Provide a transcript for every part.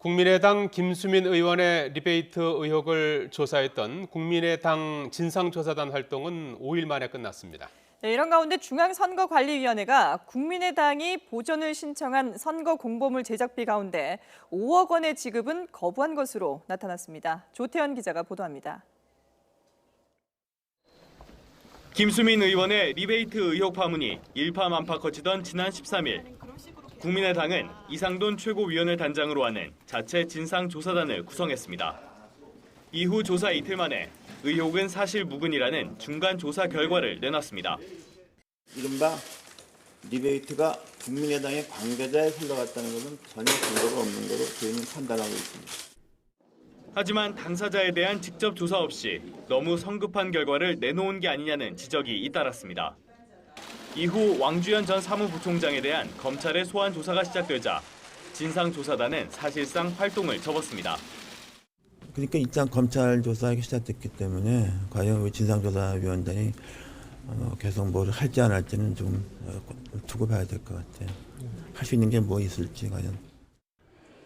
국민의당 김수민 의원의 리베이트 의혹을 조사했던 국민의당 진상조사단 활동은 5일 만에 끝났습니다. 네, 이런 가운데 중앙선거관리위원회가 국민의당이 보전을 신청한 선거 공보물 제작비 가운데 5억 원의 지급은 거부한 것으로 나타났습니다. 조태현 기자가 보도합니다. 김수민 의원의 리베이트 의혹 파문이 일파만파 커지던 지난 13일 국민의당은 이상돈 최고위원을 단장으로 하는 자체 진상조사단을 구성했습니다. 이후 조사 이틀 만에 의혹은 사실 무근이라는 중간 조사 결과를 내놨습니다. 이른바 리베이트가 국민의당의 관계자에 흘러갔다는 것은 전혀 근거가 없는 것으로 저희는 판단하고 있습니다. 하지만 당사자에 대한 직접 조사 없이 너무 성급한 결과를 내놓은 게 아니냐는 지적이 잇따랐습니다. 이후 왕주현 전 사무부총장에 대한 검찰의 소환 조사가 시작되자 진상조사단은 사실상 활동을 접었습니다. 그러니까 일단 검찰 조사가 시작됐기 때문에 과연 우리 진상조사위원단이 계속 뭘 할지 안 할지는 좀 두고 봐야 될 것 같아요. 할 수 있는 게 뭐 있을지 과연.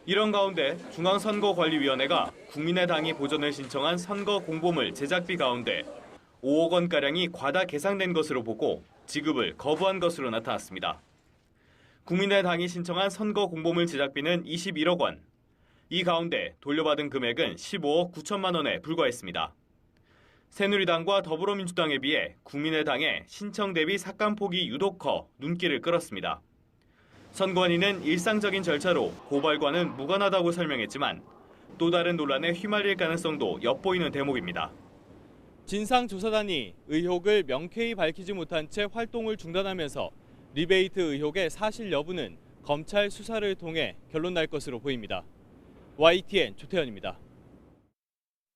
이런 가운데 중앙선거관리위원회가 국민의당이 보전을 신청한 선거 공보물 제작비 가운데 5억 원가량이 과다 계상된 것으로 보고 지급을 거부한 것으로 나타났습니다. 국민의당이 신청한 선거 공보물 제작비는 21억 원. 이 가운데 돌려받은 금액은 15억 9천만 원에 불과했습니다. 새누리당과 더불어민주당에 비해 국민의당의 신청 대비 삭감폭이 유독 커 눈길을 끌었습니다. 선관위는 일상적인 절차로 고발과는 무관하다고 설명했지만 또 다른 논란에 휘말릴 가능성도 엿보이는 대목입니다. 진상조사단이 의혹을 명쾌히 밝히지 못한 채 활동을 중단하면서 리베이트 의혹의 사실 여부는 검찰 수사를 통해 결론 날 것으로 보입니다. YTN 조태현입니다.